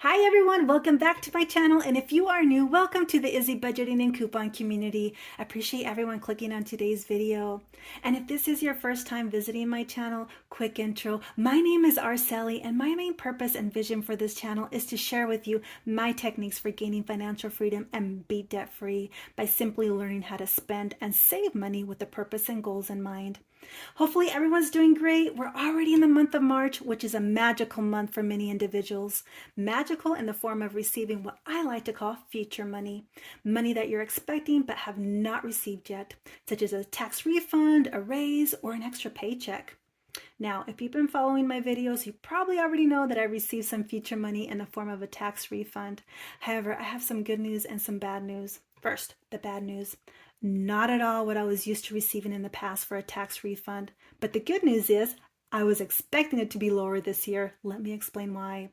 Hi everyone, welcome back to my channel, and if you are new, welcome to the Izzy Budgeting and Coupon community. I appreciate everyone clicking on today's video. And if this is your first time visiting my channel, quick intro. My name is Araseli, and my main purpose and vision for this channel is to share with you my techniques for gaining financial freedom and be debt-free by simply learning how to spend and save money with a purpose and goals in mind. Hopefully everyone's doing great. We're already in the month of March, which is a magical month for many individuals. Magical in the form of receiving what I like to call future money. Money that you're expecting but have not received yet, such as a tax refund, a raise, or an extra paycheck. Now, if you've been following my videos, you probably already know that I received some future money in the form of a tax refund. However, I have some good news and some bad news. First, the bad news. Not at all what I was used to receiving in the past for a tax refund. But the good news is I was expecting it to be lower this year. Let me explain why.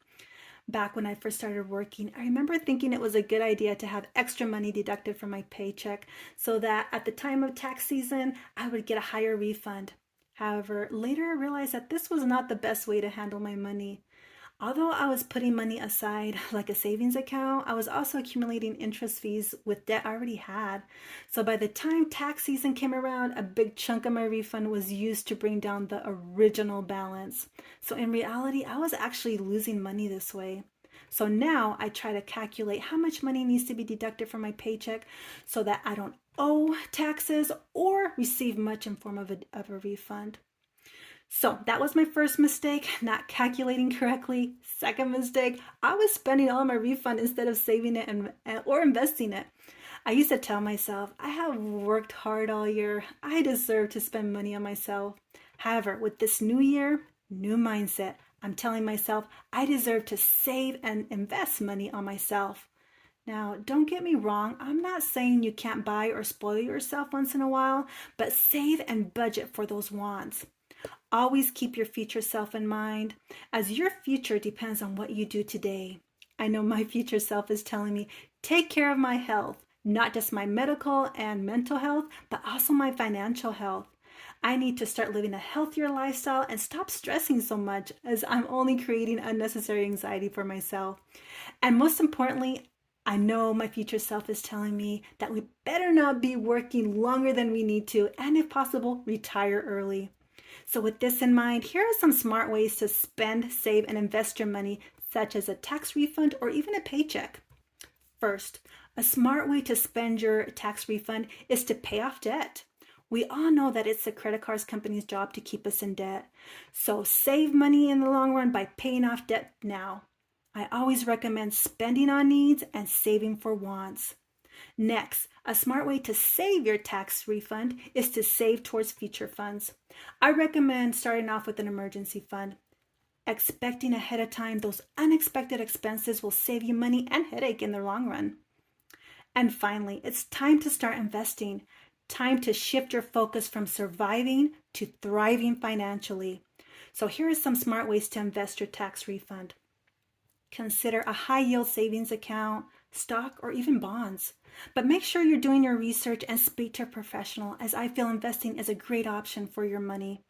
Back when I first started working, I remember thinking it was a good idea to have extra money deducted from my paycheck so that at the time of tax season, I would get a higher refund. However, later I realized that this was not the best way to handle my money. Although I was putting money aside like a savings account, I was also accumulating interest fees with debt I already had. So by the time tax season came around, a big chunk of my refund was used to bring down the original balance. So in reality, I was actually losing money this way. So now I try to calculate how much money needs to be deducted from my paycheck so that I don't owe taxes or receive much in form of a refund. So that was my first mistake, not calculating correctly. Second mistake, I was spending all my refund instead of saving it or investing it. I used to tell myself, I have worked hard all year. I deserve to spend money on myself. However, with this new year, new mindset, I'm telling myself I deserve to save and invest money on myself. Now, don't get me wrong, I'm not saying you can't buy or spoil yourself once in a while, but save and budget for those wants. Always keep your future self in mind, as your future depends on what you do today. I know my future self is telling me, take care of my health, not just my medical and mental health, but also my financial health. I need to start living a healthier lifestyle and stop stressing so much, as I'm only creating unnecessary anxiety for myself. And most importantly, I know my future self is telling me that we better not be working longer than we need to, and if possible, retire early. So with this in mind, here are some smart ways to spend, save, and invest your money, such as a tax refund or even a paycheck. First, a smart way to spend your tax refund is to pay off debt. We all know that it's the credit card company's job to keep us in debt. So save money in the long run by paying off debt now. I always recommend spending on needs and saving for wants. Next, a smart way to save your tax refund is to save towards future funds. I recommend starting off with an emergency fund. Expecting ahead of time those unexpected expenses will save you money and headache in the long run. And finally, it's time to start investing. Time to shift your focus from surviving to thriving financially. So here are some smart ways to invest your tax refund. Consider a high-yield savings account, stock, or even bonds. But make sure you're doing your research and speak to a professional, as I feel investing is a great option for your money.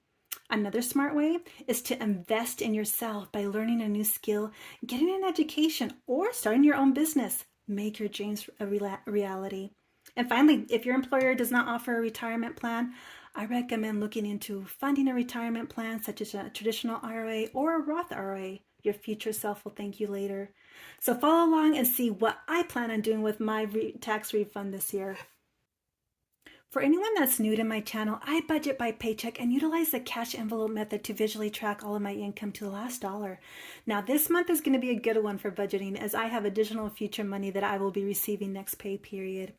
Another smart way is to invest in yourself by learning a new skill, getting an education, or starting your own business. Make your dreams a reality. And finally, if your employer does not offer a retirement plan, I recommend looking into funding a retirement plan such as a traditional IRA or a Roth IRA. Your future self will thank you later. So follow along and see what I plan on doing with my tax refund this year. For anyone that's new to my channel, I budget by paycheck and utilize the cash envelope method to visually track all of my income to the last dollar. Now this month is going to be a good one for budgeting, as I have additional future money that I will be receiving next pay period.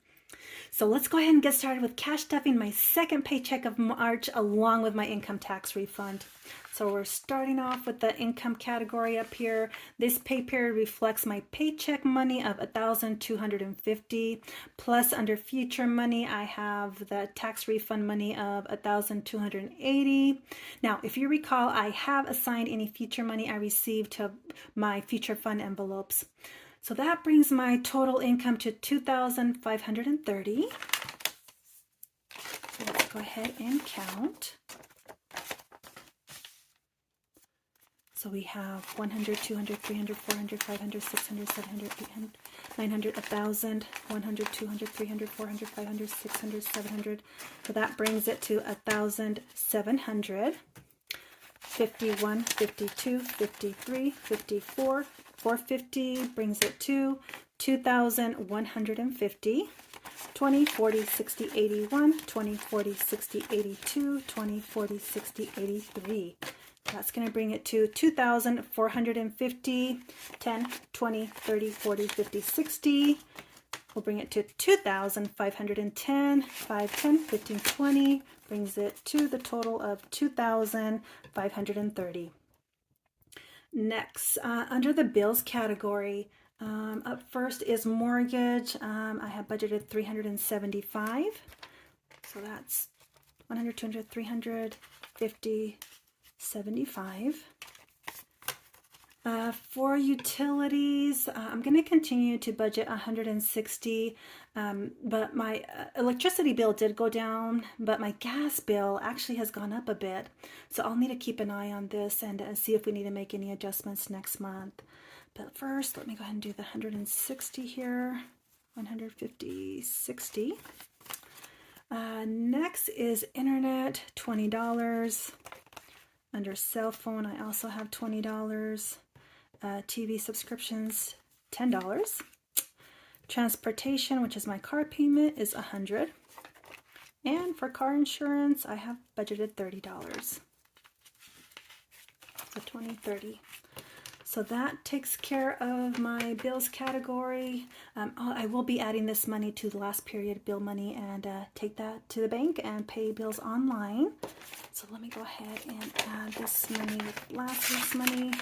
So let's go ahead and get started with cash stuffing my second paycheck of March along with my income tax refund. So we're starting off with the income category up here. This pay period reflects my paycheck money of $1,250, plus under future money I have the tax refund money of $1,280. Now, if you recall, I have assigned any future money I received to my future fund envelopes. So that brings my total income to $2,530. So let's go ahead and count. So we have 100, 200, 300, 400, 500, 600, 700, 800, 900, 1,000, 100, 200, 300, 400, 500, 600, 700. So that brings it to 1,700. 51, 52, 53, 54, 450 brings it to 2,150. 20, 40, 60, 81, 20, 40, 60, 82, 20, 40, 60, 83. That's going to bring it to 2,450, 10, 20, 30, 40, 50, 60. We'll bring it to 2,510, 5, 10, 15, 20. Brings it to the total of 2,530. Next, under the bills category, up first is mortgage. I have budgeted $375. So that's 100, 200, 300, 50, 75. For utilities, I'm going to continue to budget 160, but my electricity bill did go down, but my gas bill actually has gone up a bit. So I'll need to keep an eye on this and see if we need to make any adjustments next month. But first, let me go ahead and do the 160 here, 150, 60. Next is internet, $20. Under cell phone, I also have $20. TV subscriptions, $10. Transportation, which is my car payment, is $100. And for car insurance, I have budgeted $30. So 20, 30. So that takes care of my bills category. I will be adding this money to the last period bill money and take that to the bank and pay bills online. So let me go ahead and add this money with last week's money.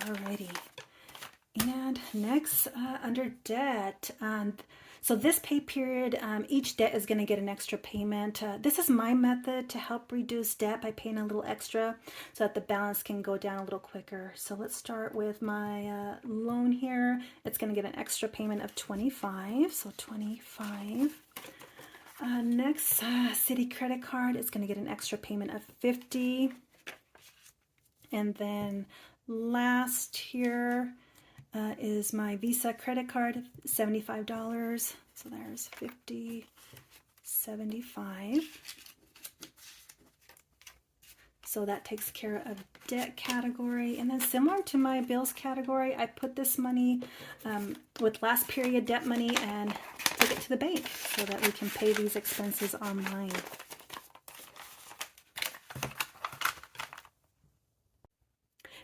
Alrighty. And next, under debt, so this pay period, each debt is going to get an extra payment. This is my method to help reduce debt by paying a little extra so that the balance can go down a little quicker. So let's start with my loan here. It's going to get an extra payment of $25, so $25. Next, city credit card is going to get an extra payment of $50. And then last here, is my Visa credit card, $75. So there's 50, 75. So that takes care of debt category. And then similar to my bills category, I put this money with last period debt money and take it to the bank so that we can pay these expenses online.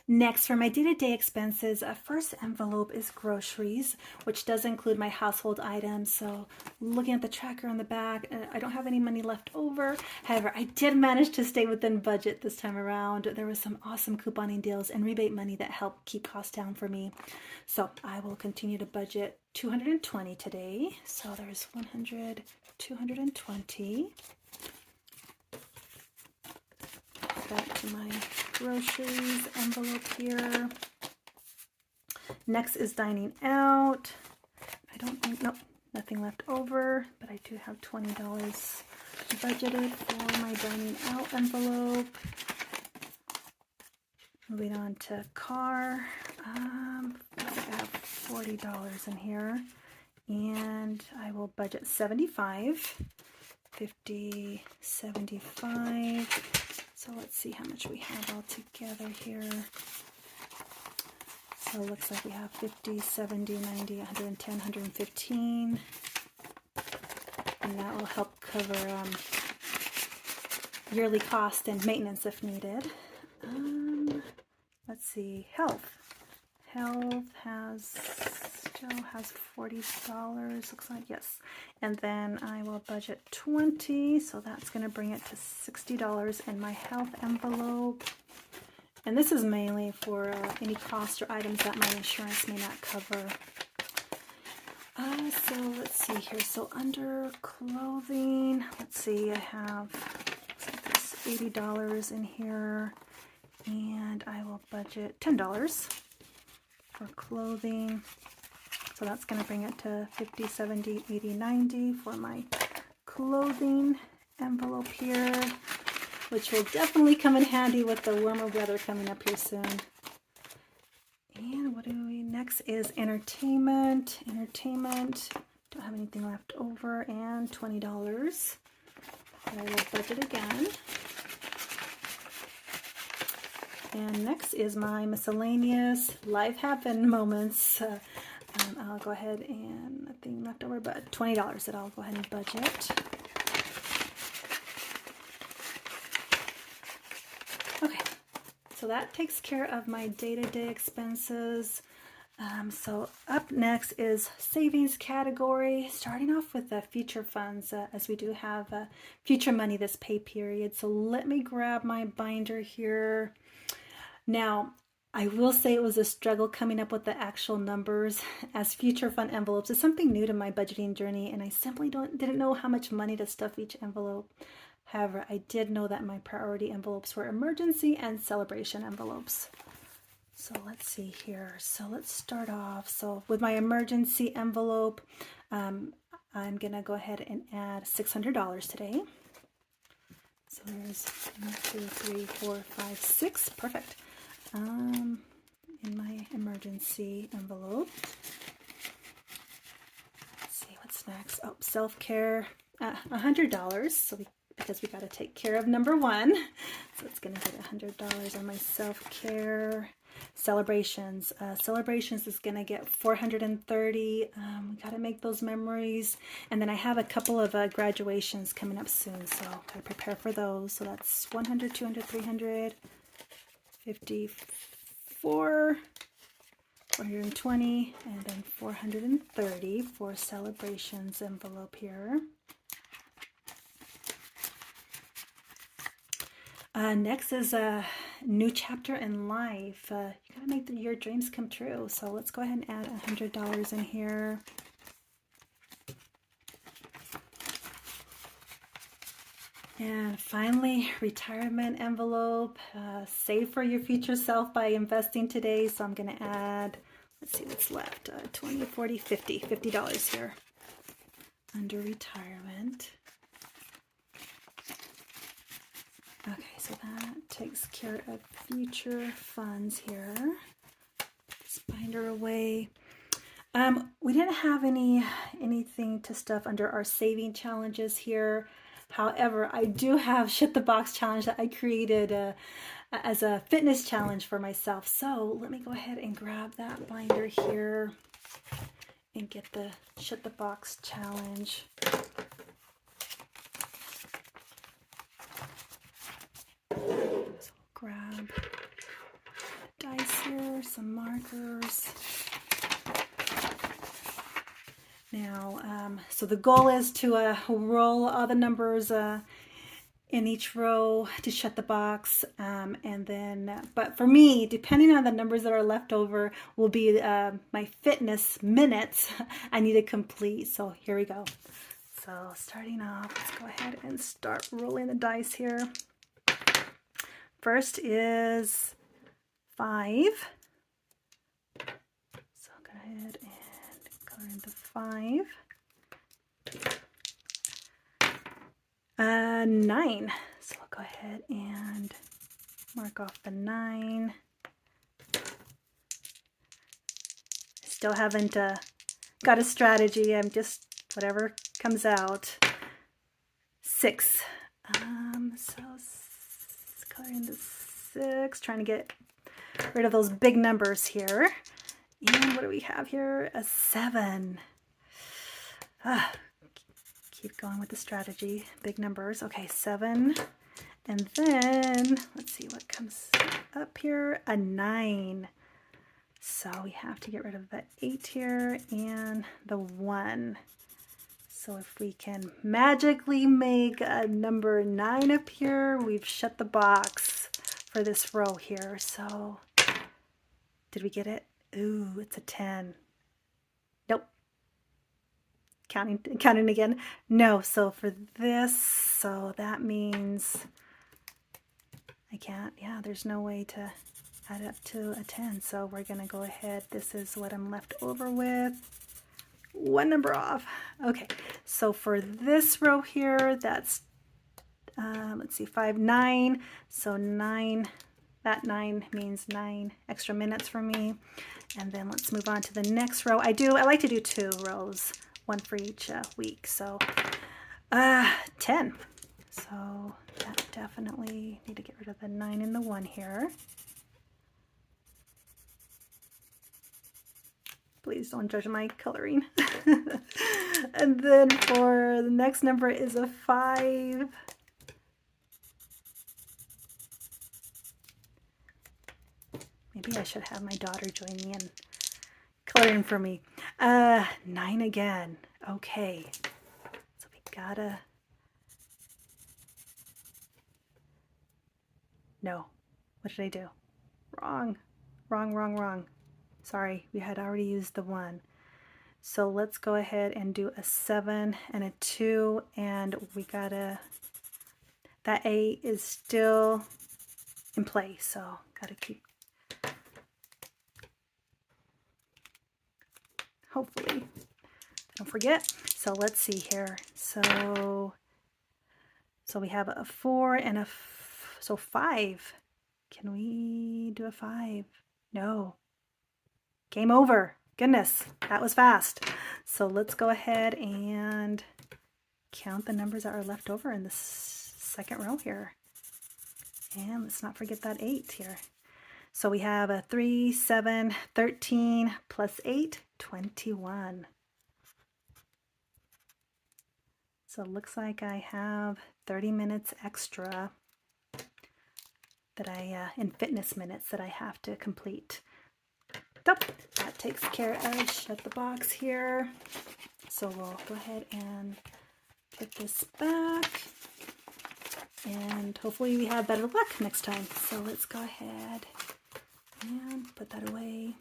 Next, for my day-to-day expenses, first envelope is groceries, which does include my household items. So looking at the tracker on the back, I don't have any money left over. However, I did manage to stay within budget this time around. There was some awesome couponing deals and rebate money that helped keep costs down for me. So I will continue to budget $220 today. So there's 100, 220. Back to my groceries envelope here. Next is dining out. I don't think, nope, nothing left over, but I do have $20 budgeted for my dining out envelope. Moving on to car. I have $40 in here, and I will budget 75, 50, 75. So let's see how much we have all together here. So it looks like we have 50, 70, 90, 110, 115. And that will help cover yearly cost and maintenance if needed. Let's see, health. Health still has $40, looks like, yes. And then I will budget 20, so that's going to bring it to $60 in my health envelope. And this is mainly for any costs or items that my insurance may not cover. So let's see here. So under clothing, let's see, I have this $80 in here, and I will budget $10 for clothing. So that's going to bring it to 50, 70, 80, 90 for my clothing envelope here. which will definitely come in handy with the warmer weather coming up here soon. And what do we, next is entertainment. Entertainment, don't have anything left over, and $20. I will budget again. And next is my miscellaneous life happen moments. I'll go ahead and nothing left over but $20 that I'll go ahead and budget. Okay, so that takes care of my day-to-day expenses. So up next is savings category, starting off with the future funds, as we do have future money this pay period. So let me grab my binder here. Now, I will say it was a struggle coming up with the actual numbers, as future fund envelopes is something new to my budgeting journey, and I simply didn't know how much money to stuff each envelope. However, I did know that my priority envelopes were emergency and celebration envelopes. So let's see here. So let's start off. So with my emergency envelope, I'm gonna go ahead and add $600 today. So there's 1, 2, 3, 4, 5, 6. Perfect. In my emergency envelope. Let's see what's next. Oh, self-care, $100. So because we got to take care of number one, so it's going to get $100 on my self-care. Celebrations. Celebrations is going to get $430. We got to make those memories, and then I have a couple of graduations coming up soon, so I prepare for those. So that's 100, 200, 300. 54, 420, and then 430 for celebrations envelope here. Next is a new chapter in life. You gotta make your dreams come true. So let's go ahead and add $100 in here. And finally, retirement envelope. Save for your future self by investing today. So I'm going to add, let's see what's left, 20, 40, 50, $50 here under retirement. Okay, so that takes care of future funds here. This binder away. We didn't have anything to stuff under our saving challenges here. However, I do have Shut the Box challenge that I created as a fitness challenge for myself. So let me go ahead and grab that binder here and get the Shut the Box challenge. So grab dice here, some markers. Now, so the goal is to roll all the numbers in each row to shut the box, and then, but for me, depending on the numbers that are left over, will be my fitness minutes I need to complete. So here we go. So starting off, let's go ahead and start rolling the dice here. First is 5. So go ahead and color in the 5. 9. So I'll go ahead and mark off the 9. I still haven't got a strategy. I'm just whatever comes out. 6. So color in the 6. Trying to get rid of those big numbers here. And what do we have here? A 7. Keep going with the strategy. Big numbers. Okay, 7. And then, let's see what comes up here. A 9. So we have to get rid of the 8 here and the 1. So if we can magically make a number 9 appear, we've shut the box for this row here. So, did we get it? Ooh, it's a 10. Nope. Counting again. No, so for this, so that means I can't, yeah, there's no way to add up to a 10. So we're going to go ahead. This is what I'm left over with. One number off. Okay, so for this row here, that's let's see, 5, 9. So 9, that 9 means 9 extra minutes for me. And then let's move on to the next row. I like to do 2 rows, 1 for each week. So 10. So that definitely need to get rid of the 9 and the 1 here. Please don't judge my coloring. And then for the next number is a 5. Maybe I should have my daughter join me in coloring for me. 9 again. Okay. So we gotta... No. What did I do? Wrong. Wrong. Sorry, we had already used the 1. So let's go ahead and do a 7 and a 2, and we gotta, that 8 is still in place, so gotta keep, hopefully, don't forget. So let's see here. So we have a 4 and so 5. Can we do a 5? No. Game over. Goodness, that was fast. So let's go ahead and count the numbers that are left over in this second row here. And let's not forget that 8 here. So we have a 3, 7, 13 plus 8, 21. So it looks like I have 30 minutes extra that in fitness minutes that I have to complete. So that takes care of, shut the box here. So we'll go ahead and put this back, and hopefully we have better luck next time. So let's go ahead and put that away.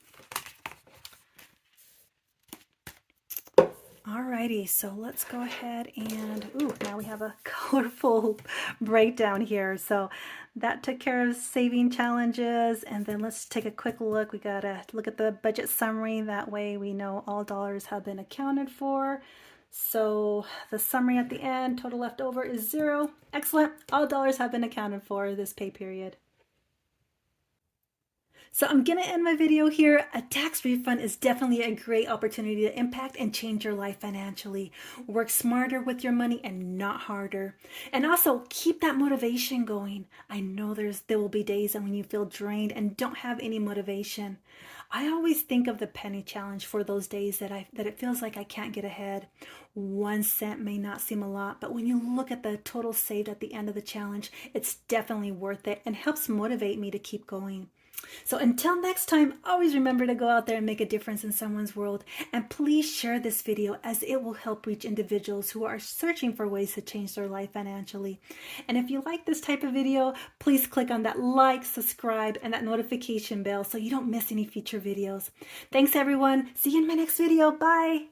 Alrighty, so let's go ahead and, now we have a colorful breakdown here. So that took care of saving challenges, and then let's take a quick look. We gotta look at the budget summary. That way we know all dollars have been accounted for. So the summary at the end, total left over is 0. Excellent, all dollars have been accounted for this pay period. So I'm going to end my video here. A tax refund is definitely a great opportunity to impact and change your life financially. Work smarter with your money and not harder. And also keep that motivation going. I know there will be days when you feel drained and don't have any motivation. I always think of the penny challenge for those days that it feels like I can't get ahead. 1 cent may not seem a lot, but when you look at the total saved at the end of the challenge, it's definitely worth it and helps motivate me to keep going. So until next time, always remember to go out there and make a difference in someone's world. And please share this video, as it will help reach individuals who are searching for ways to change their life financially. And if you like this type of video, please click on that like, subscribe, and that notification bell so you don't miss any future videos. Thanks everyone. See you in my next video. Bye.